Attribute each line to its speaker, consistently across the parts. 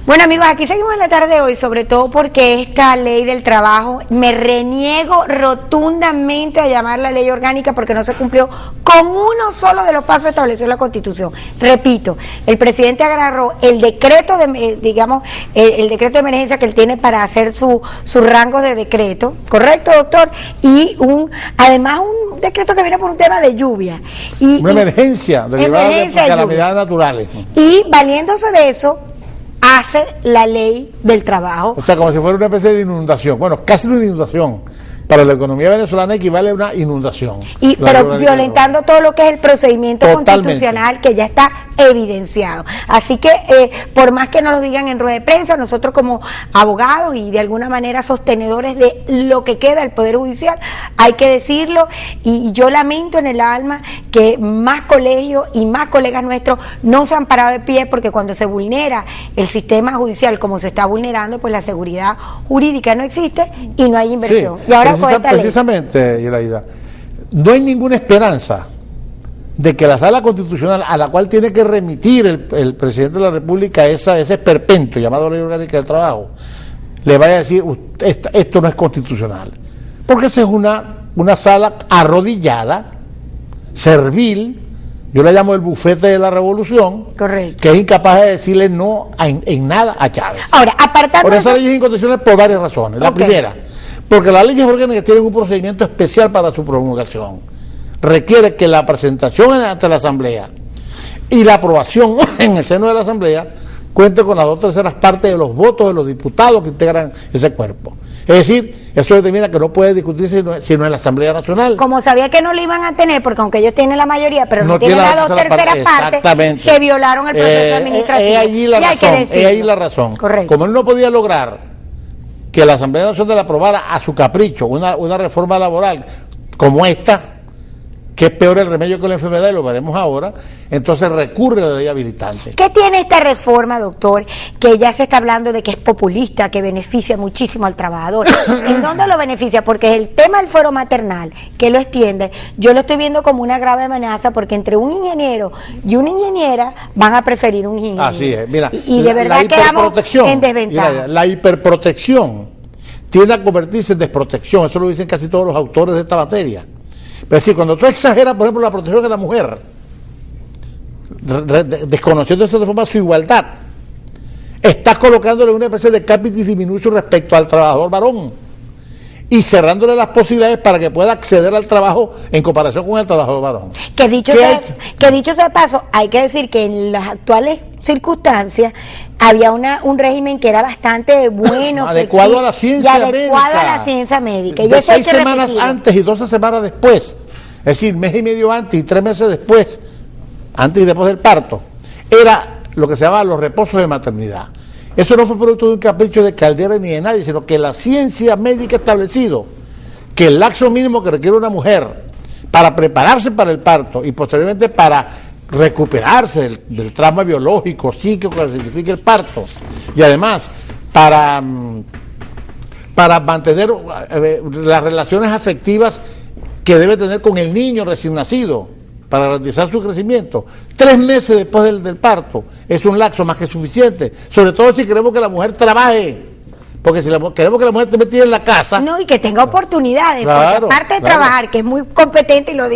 Speaker 1: Bueno, amigos, aquí seguimos en la tarde de hoy, sobre todo porque esta ley del trabajo me reniego rotundamente a llamarla ley orgánica porque no se cumplió con uno solo de los pasos establecidos en la Constitución. Repito, el presidente agarró el decreto de, el decreto de emergencia que él tiene para hacer su rango de decreto, ¿correcto, doctor? Y además un decreto que viene por un tema de lluvia. Una
Speaker 2: emergencia derivada de calamidades naturales.
Speaker 1: Y valiéndose de eso, hace la ley del trabajo.
Speaker 2: O sea, como si fuera una especie de inundación. Bueno, casi una inundación. Para la economía venezolana equivale a una inundación.
Speaker 1: Pero violentando todo lo que es el procedimiento constitucional que ya está evidenciado. Así que, por más que nos lo digan en rueda de prensa, nosotros como abogados y de alguna manera sostenedores de lo que queda del Poder Judicial, hay que decirlo, y yo lamento en el alma que más colegios y más colegas nuestros no se han parado de pie, porque cuando se vulnera el sistema judicial como se está vulnerando, pues la seguridad jurídica no existe y no hay inversión.
Speaker 2: Sí,
Speaker 1: y ahora
Speaker 2: precisamente, Iraida, no hay ninguna esperanza de que la Sala Constitucional, a la cual tiene que remitir el presidente de la República ese esperpento llamado Ley Orgánica del Trabajo, le vaya a decir, esto no es constitucional. Porque esa es una sala arrodillada, servil, yo la llamo el bufete de la revolución,
Speaker 1: correcto,
Speaker 2: que es incapaz de decirle no en nada a Chávez.
Speaker 1: Ahora, apartando
Speaker 2: por esa ley es inconstitucional por varias razones. La primera, porque las leyes orgánicas tienen un procedimiento especial para su promulgación. Requiere que la presentación ante la Asamblea y la aprobación en el seno de la Asamblea cuente con las 2/3 partes de los votos de los diputados que integran ese cuerpo. Es decir, eso determina que no puede discutirse sino en la Asamblea Nacional.
Speaker 1: Como sabía que no lo iban a tener, porque aunque ellos tienen la mayoría, pero no tienen las 2/3 partes, se violaron el proceso administrativo.
Speaker 2: Es allí la razón.
Speaker 1: Correcto.
Speaker 2: Como él no podía lograr que la Asamblea Nacional aprobara a su capricho una reforma laboral como esta, que es peor el remedio que la enfermedad, y lo veremos ahora, entonces recurre a la ley habilitante.
Speaker 1: ¿Qué tiene esta reforma, doctor, que ya se está hablando de que es populista, que beneficia muchísimo al trabajador? ¿En dónde lo beneficia? Porque el tema del fuero maternal, que lo extiende, yo lo estoy viendo como una grave amenaza, porque entre un ingeniero y una ingeniera van a preferir un ingeniero.
Speaker 2: Así es, mira.
Speaker 1: Y de verdad quedamos en desventaja.
Speaker 2: Mira, la hiperprotección tiende a convertirse en desprotección, eso lo dicen casi todos los autores de esta materia. Pero es decir, cuando tú exageras, por ejemplo, la protección de la mujer, desconociendo de esa forma su igualdad, estás colocándole una especie de capitis diminucio respecto al trabajador varón y cerrándole las posibilidades para que pueda acceder al trabajo en comparación con el trabajador varón.
Speaker 1: Que dicho sea de paso, hay que decir que en las actuales circunstancias había un régimen que era bastante bueno,
Speaker 2: adecuado a la ciencia
Speaker 1: médica.
Speaker 2: De 6 semanas antes y 12 semanas después, es decir, mes y medio antes y 3 meses después, antes y después del parto, era lo que se llamaba los reposos de maternidad. Eso no fue producto de un capricho de Caldera ni de nadie, sino que la ciencia médica ha establecido que el lapso mínimo que requiere una mujer para prepararse para el parto y posteriormente para recuperarse del trauma biológico, psíquico que significa el parto, y además para mantener las relaciones afectivas que debe tener con el niño recién nacido, para garantizar su crecimiento, 3 meses después del parto es un lapso más que suficiente, sobre todo si queremos que la mujer trabaje. Porque si queremos que la mujer esté metida en la casa...
Speaker 1: No, y que tenga oportunidades,
Speaker 2: claro,
Speaker 1: porque aparte de trabajar, que es muy competente, y lo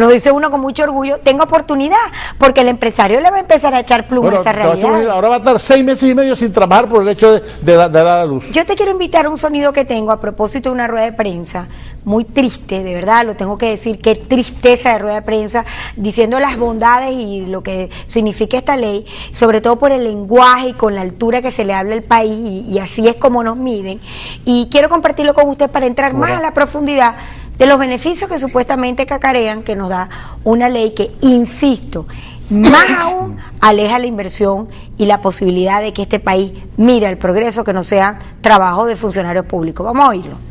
Speaker 1: dice uno con mucho orgullo, tenga oportunidad, porque el empresario le va a empezar a echar pluma a esa realidad.
Speaker 2: Ahora va a estar 6 meses y medio sin trabajar por el hecho de dar a luz.
Speaker 1: Yo te quiero invitar a un sonido que tengo a propósito de una rueda de prensa, muy triste, de verdad, lo tengo que decir, qué tristeza de rueda de prensa, diciendo las bondades y lo que significa esta ley, sobre todo por el lenguaje y con la altura que se le habla al país, y así es como nos miden, y quiero compartirlo con usted para entrar más a la profundidad de los beneficios que supuestamente cacarean que nos da una ley que, insisto, más aún aleja la inversión y la posibilidad de que este país mire el progreso, que no sea trabajo de funcionarios públicos. Vamos a oírlo.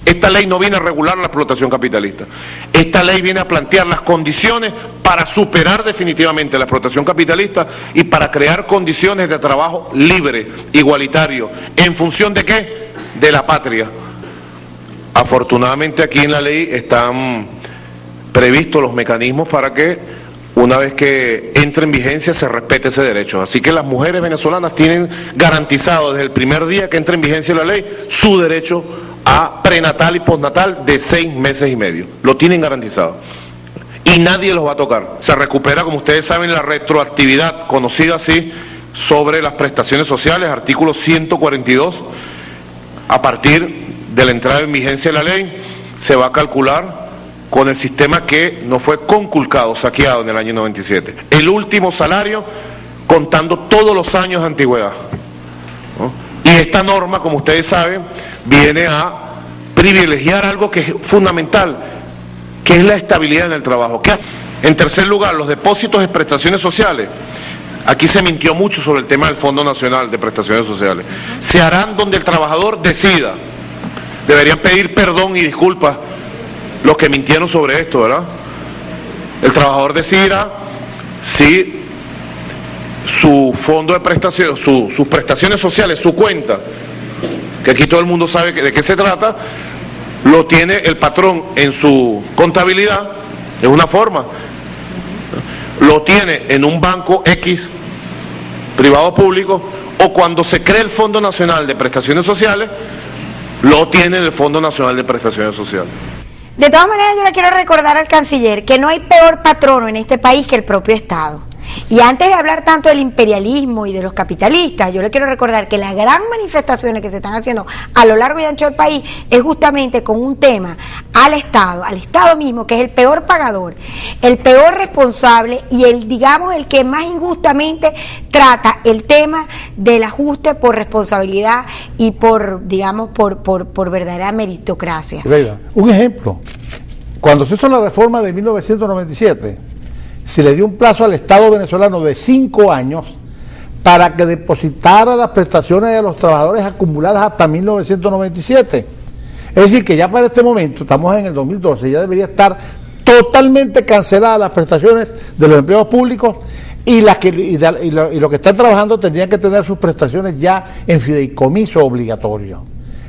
Speaker 3: Esta ley no viene a regular la explotación capitalista. Esta ley viene a plantear las condiciones para superar definitivamente la explotación capitalista y para crear condiciones de trabajo libre, igualitario. ¿En función de qué? De la patria. Afortunadamente aquí en la ley están previstos los mecanismos para que una vez que entre en vigencia se respete ese derecho. Así que las mujeres venezolanas tienen garantizado desde el primer día que entre en vigencia la ley su derecho a prenatal y postnatal de 6 meses y medio. Lo tienen garantizado. Y nadie los va a tocar. Se recupera, como ustedes saben, la retroactividad, conocida así, sobre las prestaciones sociales, artículo 142. A partir de la entrada en vigencia de la ley, se va a calcular con el sistema que no fue conculcado, saqueado en el año 97. El último salario contando todos los años de antigüedad, ¿no? Y esta norma, como ustedes saben, viene a privilegiar algo que es fundamental, que es la estabilidad en el trabajo. En tercer lugar, los depósitos de prestaciones sociales. Aquí se mintió mucho sobre el tema del Fondo Nacional de Prestaciones Sociales. Se harán donde el trabajador decida. Deberían pedir perdón y disculpas los que mintieron sobre esto, ¿verdad? El trabajador decidirá si su fondo de prestaciones, sus prestaciones sociales, su cuenta, que aquí todo el mundo sabe de qué se trata, lo tiene el patrón en su contabilidad, de una forma, lo tiene en un banco X, privado o público, o cuando se cree el Fondo Nacional de Prestaciones Sociales, lo tiene en el Fondo Nacional de Prestaciones Sociales.
Speaker 1: De todas maneras, yo le quiero recordar al canciller que no hay peor patrono en este país que el propio Estado. Y antes de hablar tanto del imperialismo y de los capitalistas, yo le quiero recordar que las gran manifestaciones que se están haciendo a lo largo y ancho del país es justamente con un tema al Estado mismo, que es el peor pagador, el peor responsable y digamos, el que más injustamente trata el tema del ajuste por responsabilidad y por verdadera meritocracia.
Speaker 2: Un ejemplo, cuando se hizo la reforma de 1997, se le dio un plazo al Estado venezolano de 5 años para que depositara las prestaciones de los trabajadores acumuladas hasta 1997. Es decir, que ya para este momento, estamos en el 2012, ya debería estar totalmente canceladas las prestaciones de los empleados públicos y los que están trabajando tendrían que tener sus prestaciones ya en fideicomiso obligatorio.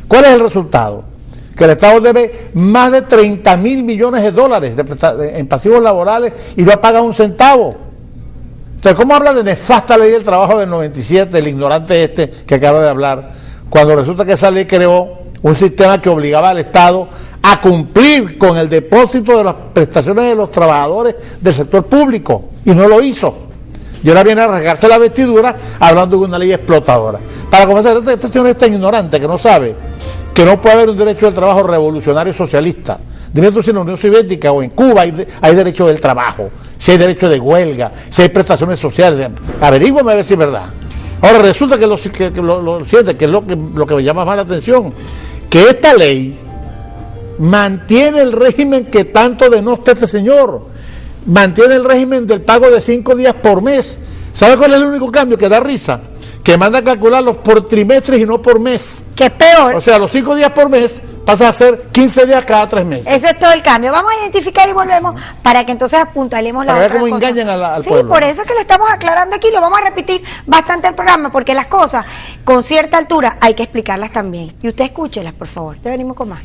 Speaker 2: ¿Cuál es el resultado? Que el Estado debe más de 30.000 millones de dólares en pasivos laborales y no ha pagado un centavo. Entonces, ¿cómo habla de nefasta ley del trabajo del 97, el ignorante que acaba de hablar, cuando resulta que esa ley creó un sistema que obligaba al Estado a cumplir con el depósito de las prestaciones de los trabajadores del sector público, y no lo hizo? Y ahora viene a rasgarse la vestidura hablando de una ley explotadora. Para comenzar, este señor es tan ignorante que no sabe que no puede haber un derecho del trabajo revolucionario socialista. Dime tú si en la Unión Soviética o en Cuba hay derecho del trabajo, si hay derecho de huelga, si hay prestaciones sociales. Averígüame a ver si es verdad. Ahora resulta que lo siguiente, que es lo que me llama más la atención, que esta ley mantiene el régimen que tanto denosta este señor, mantiene el régimen del pago de 5 días por mes. ¿Sabe cuál es el único cambio? Que da risa, que manda a calcularlos por trimestres y no por mes.
Speaker 1: Que es peor.
Speaker 2: O sea, los 5 días por mes pasa a ser 15 días cada 3 meses.
Speaker 1: Ese es todo el cambio. Vamos a identificar y volvemos para que entonces apuntalemos la otra cosa.
Speaker 2: Para ver cómo engañan al
Speaker 1: sí,
Speaker 2: pueblo.
Speaker 1: Por eso es que lo estamos aclarando aquí, lo vamos a repetir bastante el programa, porque las cosas con cierta altura hay que explicarlas también. Y usted escúchelas, por favor. Ya venimos con más.